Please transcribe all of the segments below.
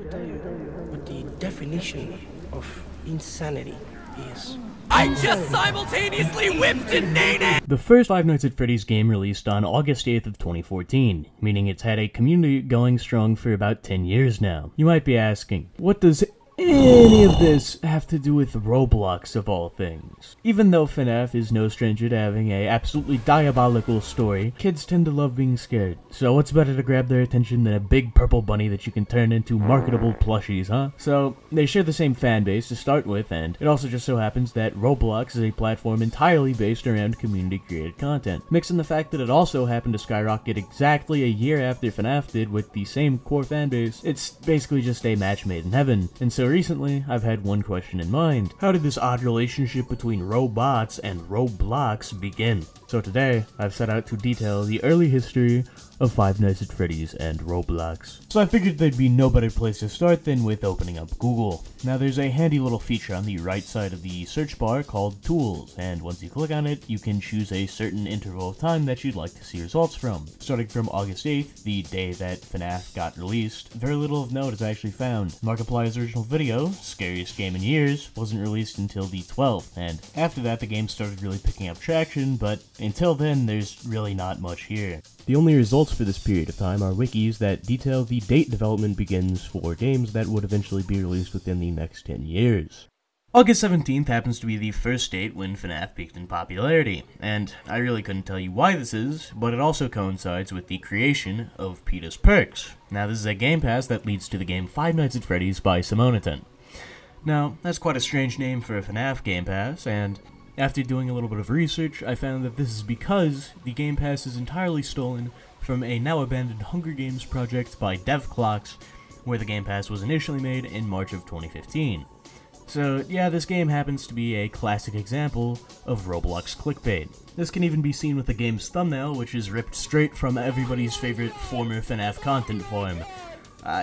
tell you what the definition of insanity is. I just simultaneously whipped and nated! The first Five Nights at Freddy's game released on August 8th of 2014, meaning it's had a community going strong for about 10 years now. You might be asking, what does any of this have to do with Roblox of all things? Even though FNaF is no stranger to having a absolutely diabolical story, kids tend to love being scared. So what's better to grab their attention than a big purple bunny that you can turn into marketable plushies, huh? So they share the same fan base to start with, and it also just so happens that Roblox is a platform entirely based around community-created content. Mix in the fact that it also happened to skyrocket exactly a year after FNaF did with the same core fan base, it's basically just a match made in heaven. And so recently, I've had one question in mind. How did this odd relationship between robots and Roblox begin? So today, I've set out to detail the early history of Five Nights at Freddy's and Roblox. So I figured there'd be no better place to start than with opening up Google. Now there's a handy little feature on the right side of the search bar called Tools, and once you click on it, you can choose a certain interval of time that you'd like to see results from. Starting from August 8th, the day that FNaF got released, very little of note is actually found. Markiplier's original video, Scariest Game in Years, wasn't released until the 12th, and after that the game started really picking up traction, but until then there's really not much here. The only results for this period of time are wikis that detail the date development begins for games that would eventually be released within the next 10 years. August 17th happens to be the first date when FNaF peaked in popularity, and I really couldn't tell you why this is, but it also coincides with the creation of PETA's Perks. Now this is a game pass that leads to the game Five Nights at Freddy's by Simoniton. Now, that's quite a strange name for a FNaF game pass, and after doing a little bit of research, I found that this is because the Game Pass is entirely stolen from a now-abandoned Hunger Games project by DevClocks, where the Game Pass was initially made in March of 2015. So yeah, this game happens to be a classic example of Roblox clickbait. This can even be seen with the game's thumbnail, which is ripped straight from everybody's favorite former FNaF content form.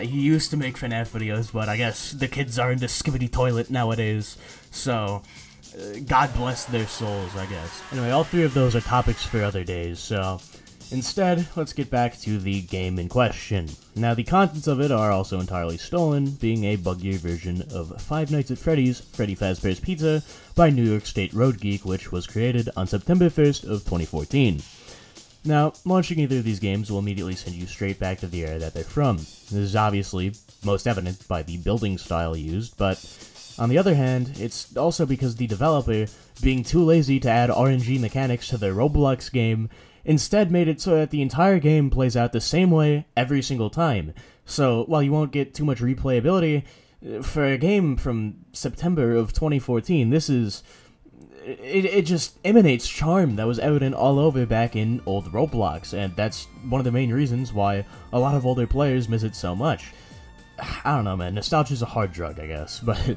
He used to make FNaF videos, but I guess the kids are into Skibbity Toilet nowadays, so God bless their souls, I guess. Anyway, all three of those are topics for other days, so instead, let's get back to the game in question. Now, the contents of it are also entirely stolen, being a buggier version of Five Nights at Freddy's Freddy Fazbear's Pizza by New York State Road Geek, which was created on September 1st of 2014. Now, launching either of these games will immediately send you straight back to the era that they're from. This is obviously most evident by the building style used, but on the other hand, it's also because the developer, being too lazy to add RNG mechanics to their Roblox game, instead made it so that the entire game plays out the same way every single time. So, while you won't get too much replayability, for a game from September of 2014, this is... It just emanates charm that was evident all over back in old Roblox, and that's one of the main reasons why a lot of older players miss it so much. I don't know, man. Nostalgia's a hard drug, I guess, but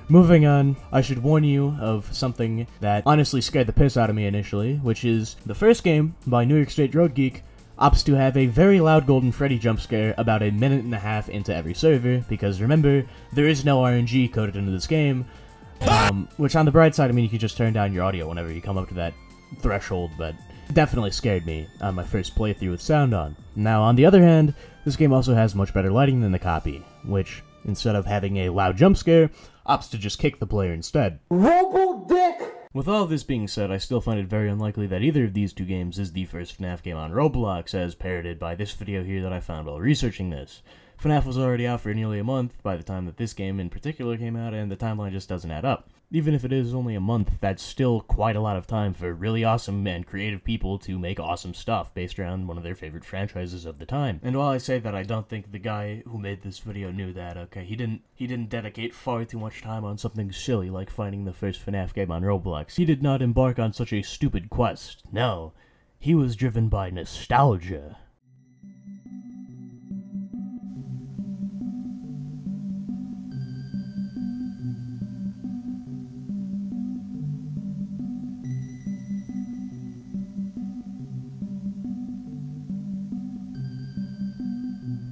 moving on, I should warn you of something that honestly scared the piss out of me initially, which is the first game by New York State Road Geek opts to have a very loud Golden Freddy jump scare about a minute and a half into every server, because remember, there is no RNG coded into this game, which on the bright side, I mean, you could just turn down your audio whenever you come up to that threshold, but definitely scared me on my first playthrough with sound on. Now, on the other hand, this game also has much better lighting than the copy, which, instead of having a loud jump scare, opts to just kick the player instead. Robo-dick! With all of this being said, I still find it very unlikely that either of these two games is the first FNaF game on Roblox, as parroted by this video here that I found while researching this. FNaF was already out for nearly a month by the time that this game in particular came out, and the timeline just doesn't add up. Even if it is only a month, that's still quite a lot of time for really awesome and creative people to make awesome stuff based around one of their favorite franchises of the time. And while I say that, I don't think the guy who made this video knew that, okay? He didn't dedicate far too much time on something silly like finding the first FNaF game on Roblox. He did not embark on such a stupid quest. No, he was driven by nostalgia.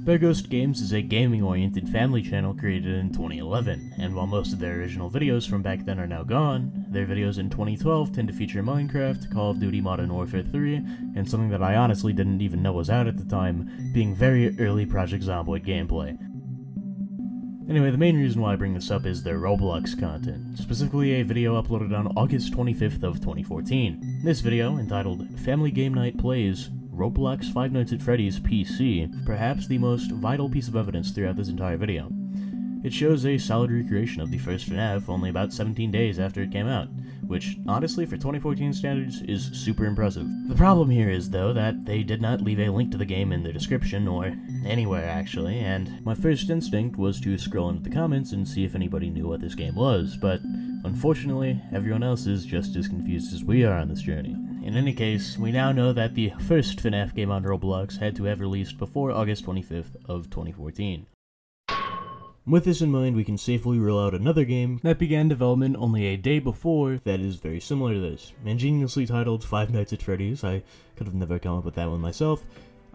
Bear Ghost Games is a gaming-oriented family channel created in 2011, and while most of their original videos from back then are now gone, their videos in 2012 tend to feature Minecraft, Call of Duty Modern Warfare 3, and something that I honestly didn't even know was out at the time, being very early Project Zomboid gameplay. Anyway, the main reason why I bring this up is their Roblox content, specifically a video uploaded on August 25th of 2014. This video, entitled Family Game Night Plays Roblox Five Nights at Freddy's PC, perhaps the most vital piece of evidence throughout this entire video. It shows a solid recreation of the first FNaF only about 17 days after it came out, which, honestly, for 2014 standards, is super impressive. The problem here is, though, that they did not leave a link to the game in the description, or anywhere, actually, and my first instinct was to scroll into the comments and see if anybody knew what this game was, but unfortunately, everyone else is just as confused as we are on this journey. In any case, we now know that the first FNaF game on Roblox had to have released before August 25th of 2014. With this in mind, we can safely rule out another game that began development only a day before that is very similar to this. Ingeniously titled Five Nights at Freddy's, I could have never come up with that one myself.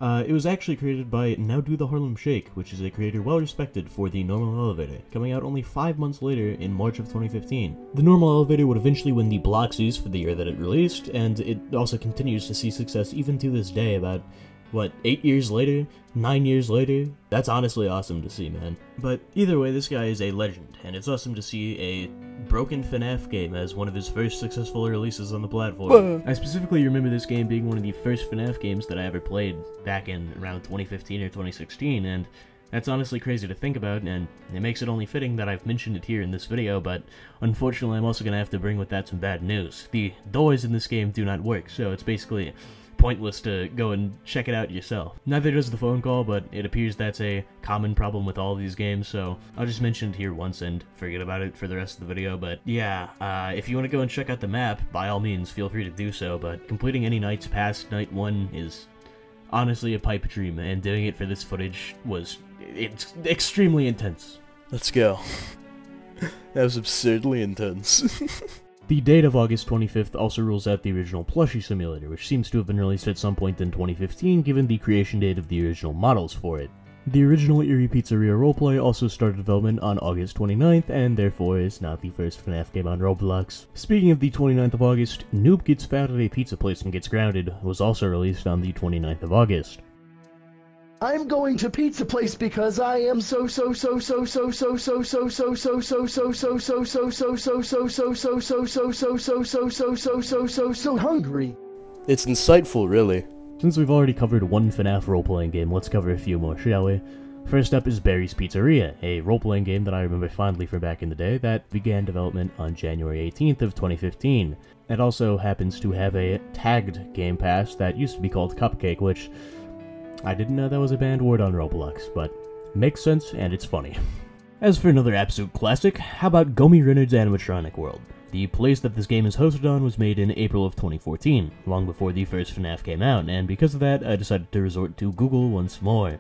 It was actually created by Now Do the Harlem Shake, which is a creator well respected for the Normal Elevator, coming out only 5 months later in March of 2015. The Normal Elevator would eventually win the Bloxies for the year that it released, and it also continues to see success even to this day about, what, 8 years later? 9 years later? That's honestly awesome to see, man. But either way, this guy is a legend, and it's awesome to see a broken FNaF game as one of his first successful releases on the platform. I specifically remember this game being one of the first FNaF games that I ever played back in around 2015 or 2016, and that's honestly crazy to think about, and it makes it only fitting that I've mentioned it here in this video, but unfortunately I'm also gonna have to bring with that some bad news. The doors in this game do not work, so it's basically pointless to go and check it out yourself. Neither does the phone call, but it appears that's a common problem with all of these games, so I'll just mention it here once and forget about it for the rest of the video. But yeah, if you want to go and check out the map, by all means, feel free to do so, but completing any nights past night 1 is honestly a pipe dream, and doing it for this footage it's extremely intense. Let's go. That was absurdly intense. The date of August 25th also rules out the original plushie simulator, which seems to have been released at some point in 2015 given the creation date of the original models for it. The original Eerie Pizzeria roleplay also started development on August 29th, and therefore is not the first FNaF game on Roblox. Speaking of the 29th of August, Noob Gets Found at a Pizza Place and Gets Grounded was also released on the 29th of August. I'm going to pizza place because I am so hungry. It's insightful, really. Since we've already covered one FNaF role-playing game, let's cover a few more, shall we? First up is Barry's Pizzeria, a role-playing game that I remember fondly from back in the day that began development on January 18th of 2015. It also happens to have a tagged game pass that used to be called Cupcake, which I didn't know that was a banned word on Roblox, but makes sense and it's funny. As for another absolute classic, how about Gomi Renard's Animatronic World? The place that this game is hosted on was made in April of 2014, long before the first FNaF came out, and because of that, I decided to resort to Google once more.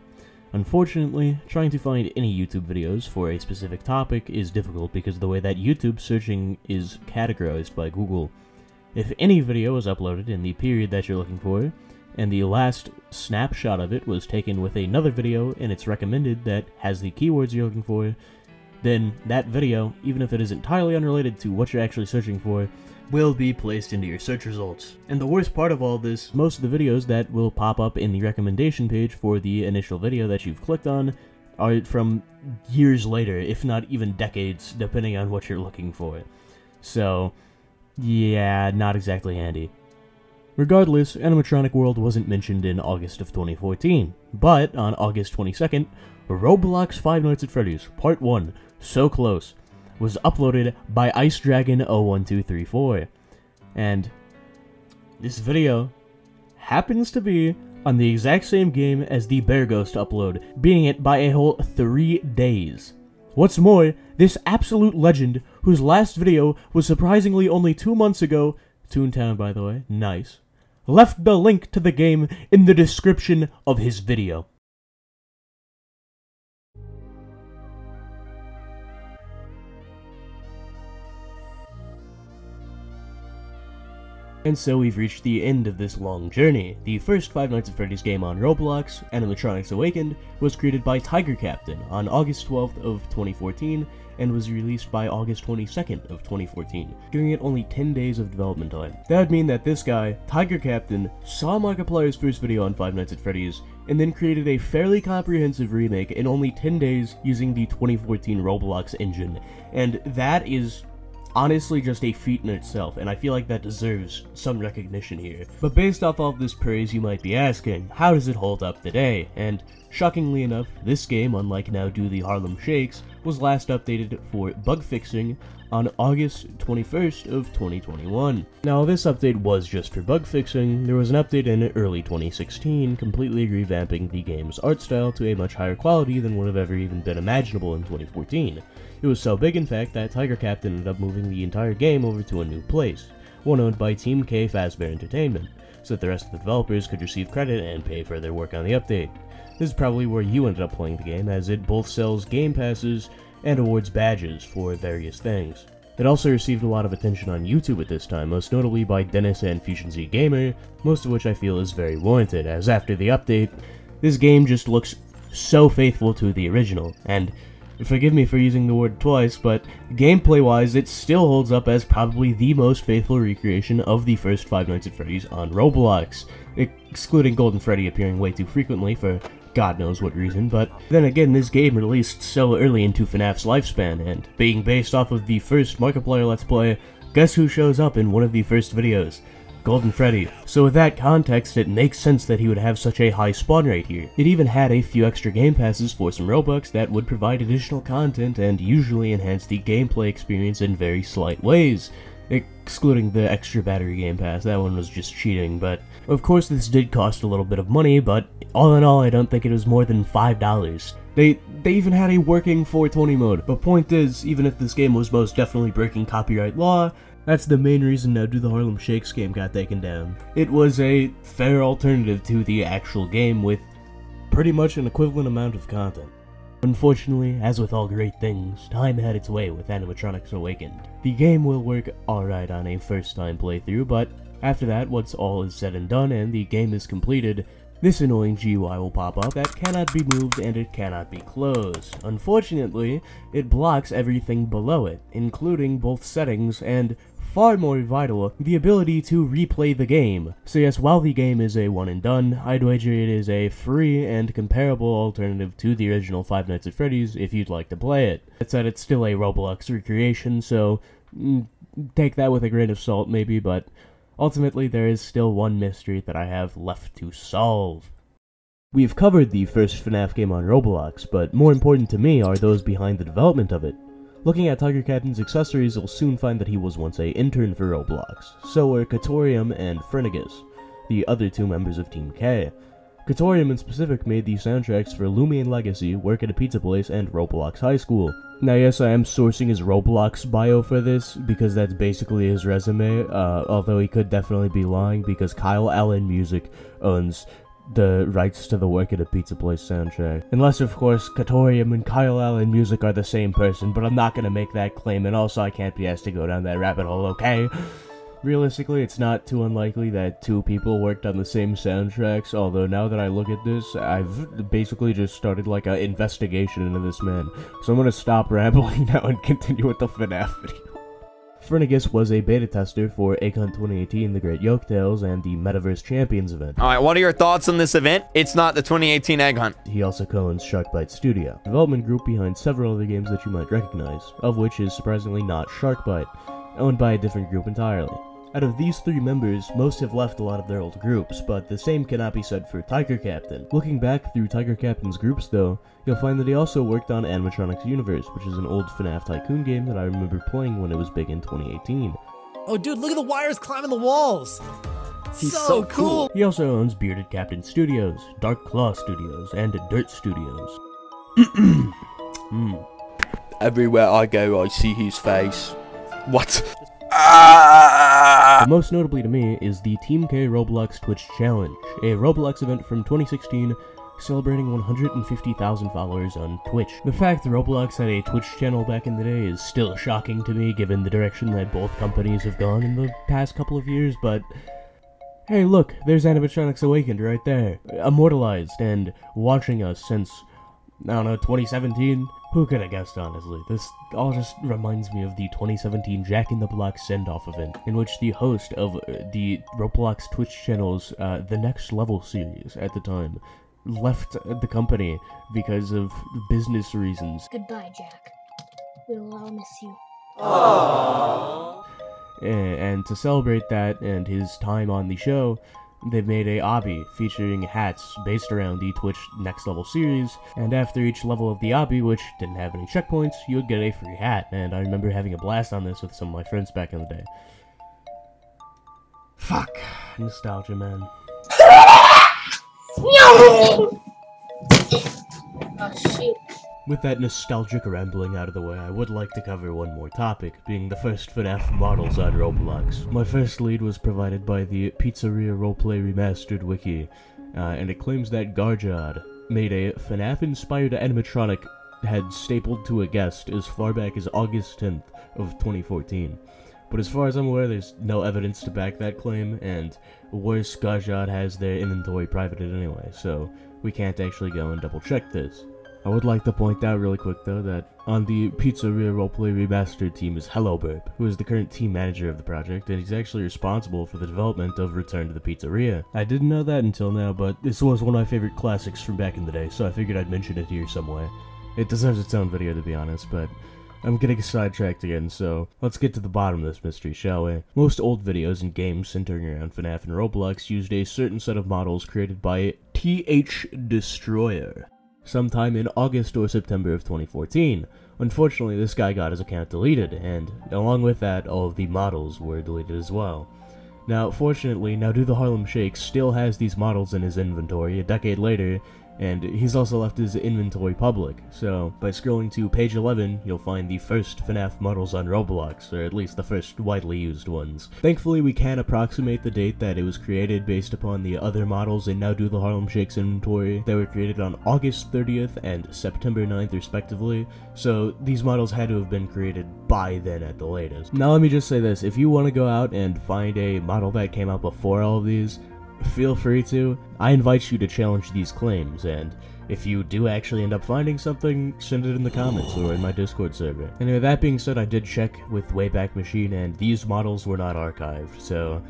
Unfortunately, trying to find any YouTube videos for a specific topic is difficult because of the way that YouTube searching is categorized by Google. If any video is uploaded in the period that you're looking for, and the last snapshot of it was taken with another video and it's recommended that has the keywords you're looking for, then that video, even if it is entirely unrelated to what you're actually searching for, will be placed into your search results. And the worst part of all this, most of the videos that will pop up in the recommendation page for the initial video that you've clicked on are from years later, if not even decades, depending on what you're looking for. So, yeah, not exactly handy. Regardless, Animatronic World wasn't mentioned in August of 2014, but on August 22nd, Roblox Five Nights at Freddy's Part 1, So Close, was uploaded by Ice Dragon 01234, and this video happens to be on the exact same game as the Bear Ghost upload, beating it by a whole 3 days. What's more, this absolute legend, whose last video was surprisingly only 2 months ago, Toontown by the way, nice, left the link to the game in the description of his video. And so we've reached the end of this long journey. The first Five Nights at Freddy's game on Roblox, Animatronics Awakened, was created by Tiger Captain on August 12th of 2014 and was released by August 22nd of 2014, giving it only 10 days of development time. That would mean that this guy, Tiger Captain, saw Markiplier's first video on Five Nights at Freddy's and then created a fairly comprehensive remake in only 10 days using the 2014 Roblox engine, and that is honestly just a feat in itself, and I feel like that deserves some recognition here. But based off all of this praise, you might be asking, how does it hold up today? And shockingly enough, this game, unlike Now Do the Harlem Shakes, was last updated for bug fixing on August 21st of 2021. Now, this update was just for bug fixing. There was an update in early 2016, completely revamping the game's art style to a much higher quality than would have ever even been imaginable in 2014. It was so big, in fact, that Tiger Captain ended up moving the entire game over to a new place, one owned by Team K Fazbear Entertainment, so that the rest of the developers could receive credit and pay for their work on the update. This is probably where you ended up playing the game, as it both sells game passes and awards badges for various things. It also received a lot of attention on YouTube at this time, most notably by Dennis and Fusion Z Gamer, most of which I feel is very warranted, as after the update, this game just looks so faithful to the original, and forgive me for using the word twice, but gameplay-wise, it still holds up as probably the most faithful recreation of the first Five Nights at Freddy's on Roblox, excluding Golden Freddy appearing way too frequently for God knows what reason. But then again, this game released so early into FNaF's lifespan, and being based off of the first Markiplier Let's Play, guess who shows up in one of the first videos? Golden Freddy. So with that context, it makes sense that he would have such a high spawn rate here. It even had a few extra game passes for some Robux that would provide additional content and usually enhance the gameplay experience in very slight ways. Excluding the extra battery game pass, that one was just cheating, but of course this did cost a little bit of money, but all in all I don't think it was more than $5. They even had a working 420 mode, but point is, even if this game was most definitely breaking copyright law, that's the main reason Now Do the Harlem Shakes game got taken down. It was a fair alternative to the actual game with pretty much an equivalent amount of content. Unfortunately, as with all great things, time had its way with Animatronics Awakened. The game will work alright on a first-time playthrough, but after that, once all is said and done and the game is completed, this annoying GUI will pop up that cannot be moved and it cannot be closed. Unfortunately, it blocks everything below it, including both settings and, far more vital, the ability to replay the game. So yes, while the game is a one and done, I'd wager it is a free and comparable alternative to the original Five Nights at Freddy's if you'd like to play it. That said, it's still a Roblox recreation, so take that with a grain of salt maybe, but ultimately there is still one mystery that I have left to solve. We've covered the first FNaF game on Roblox, but more important to me are those behind the development of it. Looking at Tiger Captain's accessories, you'll soon find that he was once an intern for Roblox. So were Katorium and Freddy, the other two members of Team K. Katorium in specific made the soundtracks for Lumion Legacy, Work at a Pizza Place, and Roblox High School. Now yes, I am sourcing his Roblox bio for this, because that's basically his resume, although he could definitely be lying, because Kyle Allen Music owns the rights to the Work at a Pizza Place soundtrack. Unless, of course, Katorium and Kyle Allen Music are the same person, but I'm not gonna make that claim, and also I can't be asked to go down that rabbit hole, okay? Realistically, it's not too unlikely that two people worked on the same soundtracks, although now that I look at this, I've basically just started like an investigation into this man. So I'm gonna stop rambling now and continue with the FNaF video. Fernigus was a beta tester for Acon 2018, The Great Yoke Tales, and the Metaverse Champions event. Alright, what are your thoughts on this event? It's not the 2018 Egg Hunt. He also co-owns Sharkbite Studio, a development group behind several other games that you might recognize, of which is surprisingly not Sharkbite, owned by a different group entirely. Out of these three members, most have left a lot of their old groups, but the same cannot be said for Tiger Captain. Looking back through Tiger Captain's groups though, you'll find that he also worked on Animatronics Universe, which is an old FNaF Tycoon game that I remember playing when it was big in 2018. Oh dude, look at the wires climbing the walls! He's so cool. He also owns Bearded Captain Studios, Dark Claw Studios, and Dirt Studios. Everywhere I go, I see his face. What? But most notably to me is the Team K Roblox Twitch Challenge, a Roblox event from 2016 celebrating 150,000 followers on Twitch. The fact that Roblox had a Twitch channel back in the day is still shocking to me given the direction that both companies have gone in the past couple of years, but hey look, there's Animatronics Awakened right there, immortalized and watching us since, I don't know, 2017? Who could have guessed, honestly? This all just reminds me of the 2017 Jack in the Block send-off event, in which the host of the Roblox Twitch channel's The Next Level series at the time left the company because of business reasons. Goodbye, Jack. We'll all miss you. And to celebrate that and his time on the show, they've made a obby featuring hats based around the Twitch Next Level series, and after each level of the obby, which didn't have any checkpoints, you would get a free hat, and I remember having a blast on this with some of my friends back in the day. Fuck. Nostalgia, man. Oh, shoot. With that nostalgic rambling out of the way, I would like to cover one more topic, being the first FNaF models on Roblox. My first lead was provided by the Pizzeria Roleplay Remastered wiki, and it claims that Garjod made a FNaF-inspired animatronic head stapled to a guest as far back as August 10th of 2014. But as far as I'm aware, there's no evidence to back that claim, and worse, Garjod has their inventory privated anyway, so we can't actually go and double check this. I would like to point out really quick though that on the Pizzeria Roleplay Remastered team is HelloBurp, who is the current team manager of the project, and he's actually responsible for the development of Return to the Pizzeria. I didn't know that until now, but this was one of my favorite classics from back in the day, so I figured I'd mention it here some way. It deserves its own video to be honest, but I'm getting sidetracked again, so let's get to the bottom of this mystery, shall we? Most old videos and games centering around FNaF and Roblox used a certain set of models created by TH Destroyer sometime in August or September of 2014. Unfortunately, this guy got his account deleted, and along with that, all of the models were deleted as well. Now, fortunately, Now Do the Harlem Shake still has these models in his inventory a decade later, and he's also left his inventory public, so by scrolling to page 11, you'll find the first FNaF models on Roblox, or at least the first widely used ones. Thankfully, we can approximate the date that it was created based upon the other models in Now Do the Harlem Shake's inventory that were created on August 30th and September 9th respectively, so these models had to have been created by then at the latest. Now let me just say this, if you want to go out and find a model that came out before all of these, feel free to. I invite you to challenge these claims, and if you do actually end up finding something, send it in the comments or in my Discord server. Anyway, that being said, I did check with Wayback Machine, and these models were not archived, so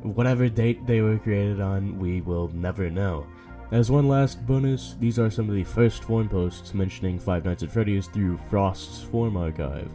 whatever date they were created on, we will never know. As one last bonus, these are some of the first forum posts mentioning Five Nights at Freddy's through Frost's forum archive.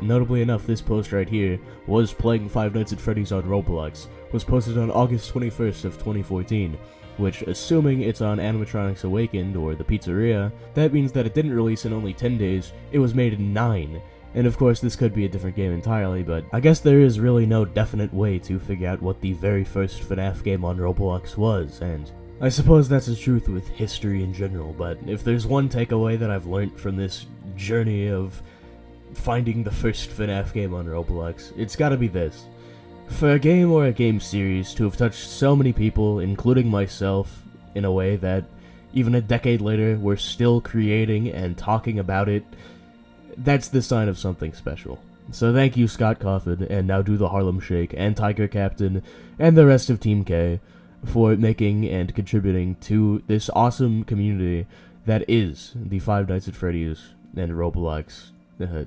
Notably enough, this post right here was playing Five Nights at Freddy's on Roblox, was posted on August 21st of 2014, which, assuming it's on Animatronics Awakened or the Pizzeria, that means that it didn't release in only 10 days, it was made in 9. And of course, this could be a different game entirely, but I guess there is really no definite way to figure out what the very first FNaF game on Roblox was, and I suppose that's the truth with history in general, but if there's one takeaway that I've learned from this journey of finding the first FNaF game on Roblox, it's gotta be this. For a game or a game series to have touched so many people, including myself, in a way that even a decade later we're still creating and talking about it, that's the sign of something special. So thank you Scott Coffin, and Now Do the Harlem Shake, and Tiger Captain, and the rest of Team K, for making and contributing to this awesome community that is the Five Nights at Freddy's and Roblox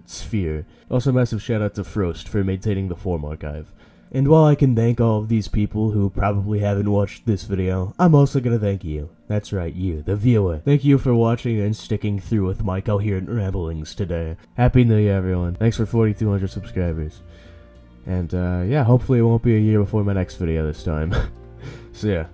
sphere. Also, massive shout out to Frost for maintaining the forum archive. And while I can thank all of these people who probably haven't watched this video, I'm also gonna thank you. That's right, you, the viewer. Thank you for watching and sticking through with my coherent ramblings today. Happy New Year, everyone. Thanks for 4,200 subscribers. And, yeah, hopefully it won't be a year before my next video this time. So yeah.